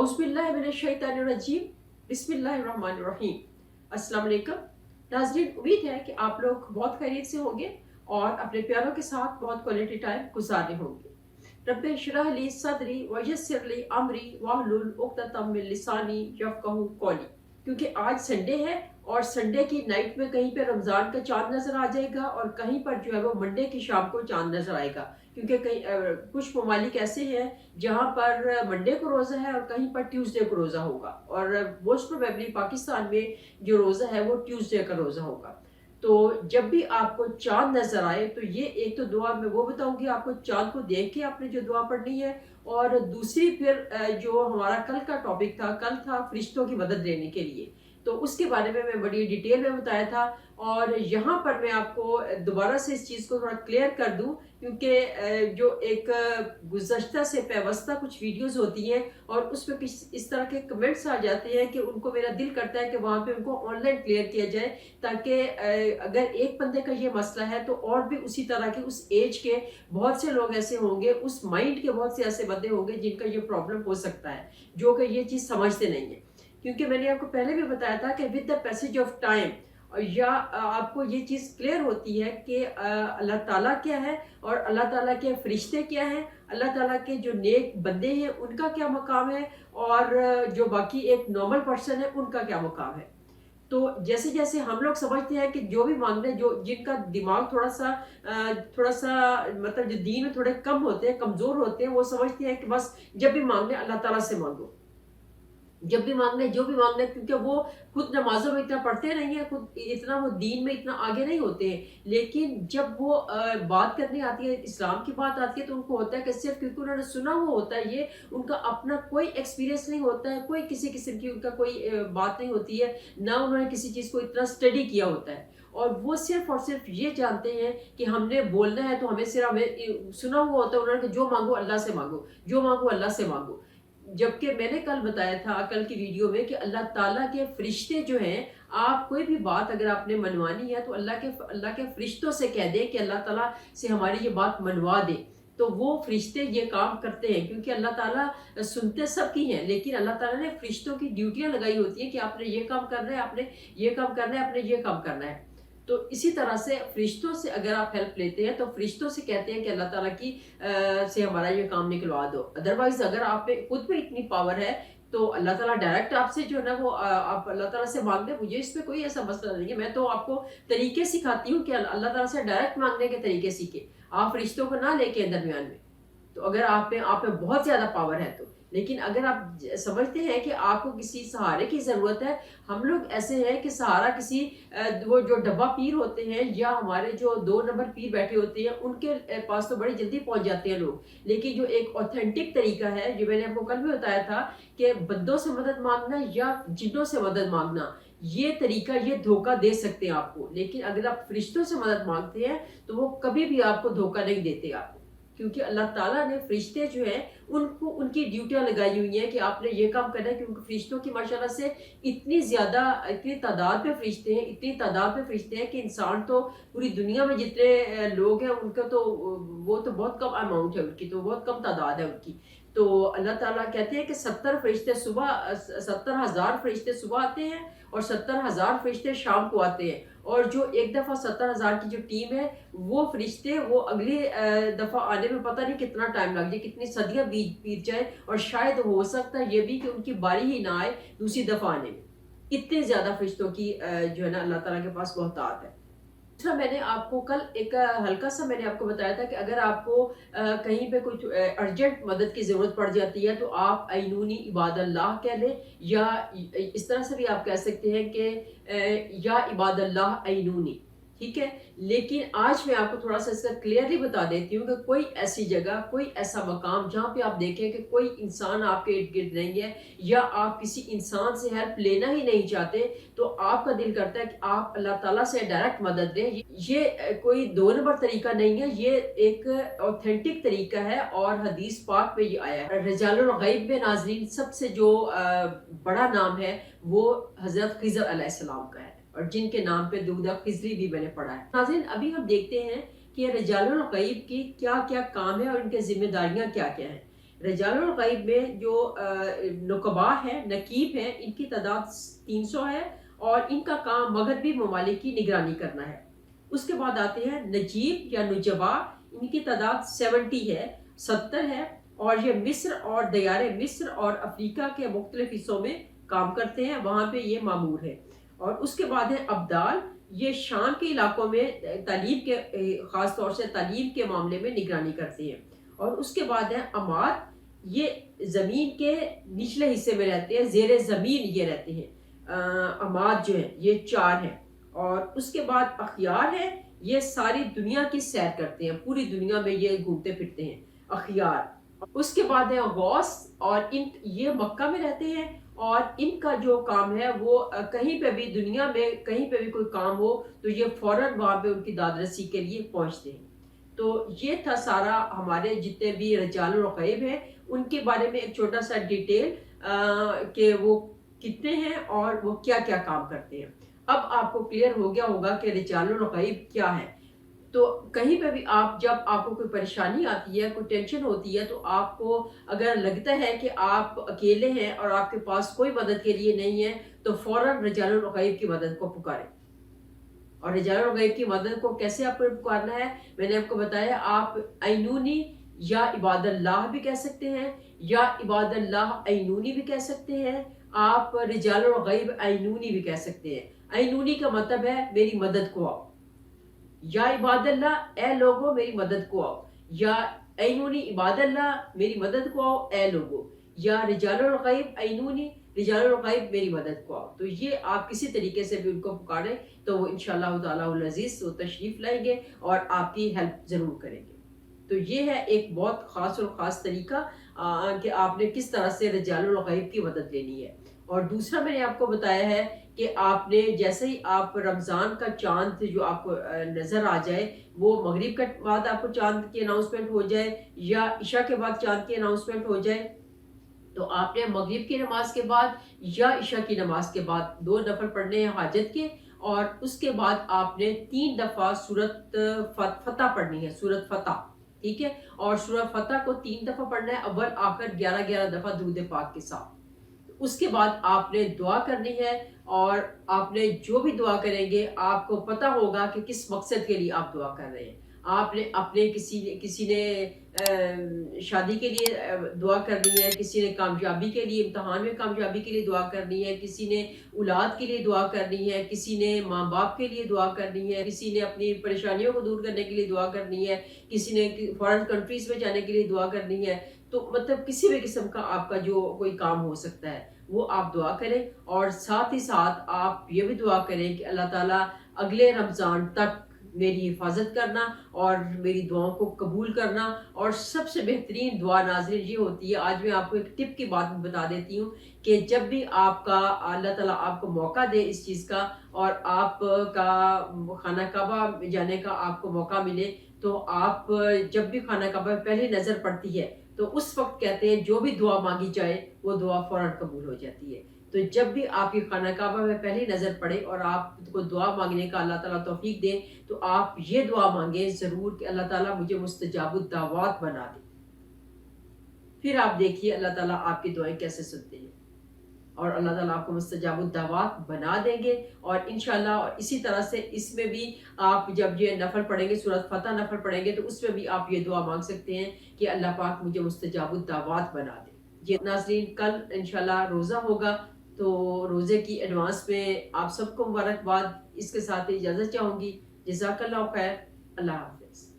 औज़ुबिल्लाहिमिनश्शैतानिर्रजीम बिस्मिल्लाहिर्रहमानिर्रहीम। अस्सलाम वालेकुम नाज़रीन, उम्मीद है कि आप लोग बहुत खैरियत से होंगे और अपने प्यारों के साथ बहुत क्वालिटी टाइम गुजारे होंगे। रब्बि इश्रह ली सदरी व यस्सिर ली अमरी वहलुल उक़दतम मिन लिसानी यफ़क़हू क़ौली। क्योंकि आज संडे है और संडे की नाइट में कहीं पे रमज़ान का चाँद नज़र आ जाएगा और कहीं पर जो है वो मंडे की शाम को चाँद नज़र आएगा। क्योंकि कहीं कुछ ममालिक ऐसे हैं जहाँ पर मंडे को रोज़ा है और कहीं पर ट्यूसडे को रोज़ा होगा, और मोस्ट प्रोबेबली पाकिस्तान में जो रोज़ा है वो ट्यूसडे का रोज़ा होगा। तो जब भी आपको चाँद नज़र आए तो ये एक तो दुआ मैं वो बताऊंगी, आपको चाँद को देख के आपने जो दुआ पढ़नी है, और दूसरी फिर जो हमारा कल का टॉपिक था, कल था फरिश्तों की मदद लेने के लिए, तो उसके बारे में मैं बड़ी डिटेल में बताया था। और यहाँ पर मैं आपको दोबारा से इस चीज़ को थोड़ा क्लियर कर दूं, क्योंकि जो एक गुज़श्ता से पेवस्ता कुछ वीडियोस होती हैं और उसमें इस तरह के कमेंट्स आ जाते हैं कि उनको मेरा दिल करता है कि वहाँ पे उनको ऑनलाइन क्लियर किया जाए, ताकि अगर एक बंदे का ये मसला है तो और भी उसी तरह के उस एज के बहुत से लोग ऐसे होंगे, उस माइंड के बहुत से ऐसे बंदे होंगे जिनका ये प्रॉब्लम हो सकता है, जो कि ये चीज़ समझते नहीं है। क्योंकि मैंने आपको पहले भी बताया था कि with the passage of time या आपको ये चीज़ क्लियर होती है कि अल्लाह ताला क्या है और अल्लाह ताला के फरिश्ते क्या हैं, अल्लाह ताला के जो नेक बंदे हैं उनका क्या मकाम है, और जो बाकी एक नॉर्मल पर्सन है उनका क्या मकाम है। तो जैसे जैसे हम लोग समझते हैं कि जो भी मांग रहे, जो जिनका दिमाग थोड़ा सा मतलब जो दीन में थोड़े कम होते हैं, कमज़ोर होते हैं, वो समझते हैं कि बस जब भी मांगने अल्लाह ताला से मांगो, जब भी मांगने जो भी मांगने, क्योंकि वो खुद नमाजों में इतना पढ़ते नहीं है, खुद इतना वो दीन में इतना आगे नहीं होते हैं। लेकिन जब वो बात करनी आती है, इस्लाम की बात आती है, तो उनको होता है कि सिर्फ क्योंकि उन्होंने सुना हुआ होता है, ये उनका अपना कोई एक्सपीरियंस नहीं होता है, कोई किसी किस्म की उनका कोई बात नहीं होती है, ना उन्होंने किसी चीज़ को इतना स्टडी किया होता है। और वो सिर्फ और सिर्फ ये जानते हैं कि हमने बोलना है तो हमें सिर्फ हमें सुना हुआ होता है उन्होंने कि जो मांगो अल्लाह से मांगो, जो मांगो अल्लाह से मांगो। जबकि मैंने कल बताया था, कल की वीडियो में, कि अल्लाह ताला के फरिश्ते जो हैं, आप कोई भी बात अगर आपने मनवानी है तो अल्लाह के फरिश्तों से कह दें कि अल्लाह ताला से हमारी ये बात मनवा दे, तो वो फरिश्ते ये काम करते हैं। क्योंकि अल्लाह ताला सुनते सबकी हैं, लेकिन अल्लाह ताला ने फरिश्तों की ड्यूटियां लगाई होती हैं कि आपने ये काम करना है, आपने ये काम करना है, आपने ये काम करना है। तो इसी तरह से फरिश्तों से अगर आप हेल्प लेते हैं तो फरिश्तों से कहते हैं कि अल्लाह ताला की से हमारा ये काम निकलवा दो। अदरवाइज अगर आप पे खुद पे इतनी पावर है तो अल्लाह ताला डायरेक्ट आपसे जो है ना वो आप अल्लाह ताला से मांग लें। मुझे इसमें कोई ऐसा मसला नहीं है, मैं तो आपको तरीके सिखाती हूँ कि अल्लाह ताला से डायरेक्ट मांगने के तरीके सीखे, आप फरिश्तों को ना लेके दरमियान में। तो अगर आप में बहुत ज्यादा पावर है तो, लेकिन अगर आप समझते हैं कि आपको किसी सहारे की ज़रूरत है, हम लोग ऐसे हैं कि सहारा किसी वो जो डब्बा पीर होते हैं या हमारे जो 2 नंबर पीर बैठे होते हैं उनके पास तो बड़ी जल्दी पहुंच जाते हैं लोग। लेकिन जो एक ऑथेंटिक तरीका है, जो मैंने आपको कल भी बताया था, कि बंदों से मदद मांगना या जिन्नों से मदद मांगना, ये तरीका ये धोखा दे सकते हैं आपको। लेकिन अगर आप फरिश्तों से मदद मांगते हैं तो वो कभी भी आपको धोखा नहीं देते आपको, क्योंकि अल्लाह ताला ने फरिश्ते जो हैं उनको उनकी ड्यूटियां लगाई हुई हैं कि आपने ये काम करना है। क्योंकि फरिश्तों की माशाल्लाह से इतनी तादाद में फरिश्ते हैं, इतनी तादाद में फरिश्ते हैं कि इंसान तो पूरी दुनिया में जितने लोग हैं उनका तो वो तो बहुत कम अमाउंट है उनकी, तो बहुत कम तादाद है उनकी। तो अल्लाह ताला कहते हैं कि 70,000 फरिश्ते सुबह आते हैं और 70,000 फरिश्ते शाम को आते हैं। और जो एक दफ़ा 70,000 की जो टीम है, वो फरिश्ते वो अगली दफ़ा आने में पता नहीं कितना टाइम लग जाए, कितनी सदियां बीत जाए, और शायद हो सकता है ये भी कि उनकी बारी ही ना आए दूसरी दफ़ा आने में। इतने ज़्यादा फरिश्तों की जो है ना अल्लाह ताला के पास मोहतात है। दूसरा, मैंने आपको कल एक हल्का सा मैंने आपको बताया था कि अगर आपको कहीं पे कुछ अर्जेंट मदद की ज़रूरत पड़ जाती है तो आप ऐनूनी इबादल्लाह कह लें, या इस तरह से भी आप कह सकते हैं कि या इबादल्लाह ऐनूनी, ठीक है। लेकिन आज मैं आपको थोड़ा सा इसका क्लियरली बता देती हूँ कि कोई ऐसी जगह, कोई ऐसा मकाम जहाँ पे आप देखें कि कोई इंसान आपके इर्द गिर्द नहीं है, या आप किसी इंसान से हेल्प लेना ही नहीं चाहते, तो आपका दिल करता है कि आप अल्लाह ताला से डायरेक्ट मदद दें। ये कोई 2 नंबर तरीका नहीं है, ये एक ऑथेंटिक तरीका है और हदीस पाक में ये आया है। रजालुल गैब में नाज़रीन सबसे जो बड़ा नाम है वो हज़रत खिज़र अलैहिस्सलाम का है, और जिनके नाम पे दूदा खिजरी भी मैंने पढ़ा है। नाज़रीन, अभी हम देखते हैं कि रजालुल गैब की क्या क्या काम है और इनके जिम्मेदारियां क्या क्या हैं। रजाल और गैब में जो नुकबा है, नकीब हैं, इनकी तादाद 300 है और इनका काम मगरबी ममालिक की निगरानी करना है। उसके बाद आते हैं नजीब या नुजबा, इनकी तादाद 70 है, 70 है और ये मिस्र और दयारे मिस्र और अफ्रीका के मुख्तलिफ हिस्सों में काम करते हैं, वहाँ पे ये मामूर है। और उसके बाद है अब्दाल, ये शाम के इलाकों में तालीम के ख़ास तौर से तालीम के मामले में निगरानी करते हैं। और उसके बाद है अमाद, ये ज़मीन के निचले हिस्से में रहते हैं, ज़ेरे ज़मीन ये रहते हैं। अमाद जो है ये 4 हैं। और उसके बाद अखियार है, ये सारी दुनिया की सैर करते हैं, पूरी दुनिया में ये घूमते फिरते हैं अखियार। उसके बाद है गौस, और इन ये मक्का में रहते हैं और इनका जो काम है वो कहीं पे भी दुनिया में कहीं पे भी कोई काम हो तो ये फौरन वहाँ पे उनकी दादरसी के लिए पहुँचते हैं। तो ये था सारा हमारे जितने भी रजाल और गैब हैं उनके बारे में एक छोटा सा डिटेल कि वो कितने हैं और वो क्या क्या काम करते हैं। अब आपको क्लियर हो गया होगा कि रिजाल और गैब क्या है। तो कहीं पे भी आप जब आपको कोई परेशानी आती है, कोई टेंशन होती है, तो आपको अगर लगता है कि आप अकेले हैं और आपके पास कोई मदद के लिए नहीं है, तो फ़ौरन रिजाल और गैब की मदद को पुकारें। और रिजाल और गैब की मदद को कैसे आपको पुकारना है, मैंने आपको बताया। आप ऐनूनी या इबादल्लाह भी कह सकते हैं, या इबादल्लाह ऐनूनी भी कह सकते हैं। आप रिजाल और गैब ऐनूनी भी कह सकते हैं। ऐनूनी का मतलब है मेरी मदद को आओ, या इबादल्लाह ए लोगो मेरी मदद को आओ, या ऐनूनी इबादल्लाह मेरी मदद को आओ ए लोगो, या रिजाल और गैब ऐनूनी रिजाल और गैब मेरी मदद को आओ। तो ये आप किसी तरीके से भी उनको पुकारें तो वो इंशाअल्लाह ताला अज़ीज़ वो तशरीफ़ लाएंगे और आपकी हेल्प ज़रूर करेंगे। तो ये है एक बहुत ख़ास और ख़ास तरीका कि आपने किस तरह से रिजाल और गैब की मदद लेनी है। और दूसरा मैंने आपको बताया है कि आपने जैसे ही आप रमज़ान का चांद जो आपको नज़र आ जाए, वो मगरिब के बाद आपको चांद की अनाउंसमेंट हो जाए या इशा के बाद चांद की अनाउंसमेंट हो जाए, तो आपने मगरिब की नमाज के बाद या इशा की नमाज के बाद 2 नफल पढ़ने हैं हाजत के। और उसके बाद आपने 3 दफ़ा सूरत फतह पढ़नी है, सूरत फतह, ठीक है। और सूरत फतह को 3 दफ़ा पढ़ना है, अव्वल आखिर 11-11 दफ़ा दुरूद पाक के साथ। उसके बाद आपने दुआ करनी है और आपने जो भी दुआ करेंगे आपको पता होगा कि किस मकसद के लिए आप दुआ कर रहे हैं। आपने अपने किसी ने शादी के लिए दुआ करनी है, किसी ने कामयाबी के लिए, इम्तिहान में कामयाबी के लिए दुआ करनी है, किसी ने औलाद के लिए दुआ करनी है, किसी ने माँ बाप के लिए दुआ करनी है, किसी ने अपनी परेशानियों को दूर करने के लिए दुआ करनी है, किसी ने फॉरेन कंट्रीज में जाने के लिए दुआ करनी है। तो मतलब किसी भी किस्म का आपका जो कोई काम हो सकता है वो आप दुआ करें। और साथ ही साथ आप ये भी दुआ करें कि अल्लाह ताला अगले रमज़ान तक मेरी हिफाजत करना और मेरी दुआओं को कबूल करना। और सबसे बेहतरीन दुआ नाज़रीन ये होती है, आज मैं आपको एक टिप की बात बता देती हूँ कि जब भी आपका अल्लाह ताला आपको मौका दे इस चीज़ का और आपका खाना काबा जाने का आपको मौका मिले, तो आप जब भी खाना काबा पहली नज़र पड़ती है तो उस वक्त कहते हैं जो भी दुआ मांगी जाए वो दुआ फौरन कबूल हो जाती है। तो जब भी आपकी खाना काबा में पहली नज़र पड़े और आपको दुआ मांगने का अल्लाह ताला तौफीक दे, तो आप ये दुआ मांगे ज़रूर कि अल्लाह ताला मुझे मुस्तजाबुद दावत बना दे। फिर आप देखिए अल्लाह ताला आपकी दुआएं कैसे सुनते हैं और अल्लाह ताला आपको मुस्तजाबुद दावत बना देंगे। और इंशाल्लाह और इसी तरह से इसमें भी आप जब ये नफल पढ़ेंगे, सूरत फतह नफल पढ़ेंगे, तो उसमें भी आप ये दुआ मांग सकते हैं कि अल्लाह पाक मुझे मुस्तजाबुद दावत बना दे। ये नाज़रीन कल इंशाल्लाह रोज़ा होगा, तो रोज़े की एडवांस में आप सबको मुबारकबाद। इसके साथ ही इजाज़त चाहूँगी। जज़ाकल्लाह खैर। अल्लाह हाफ़िज़।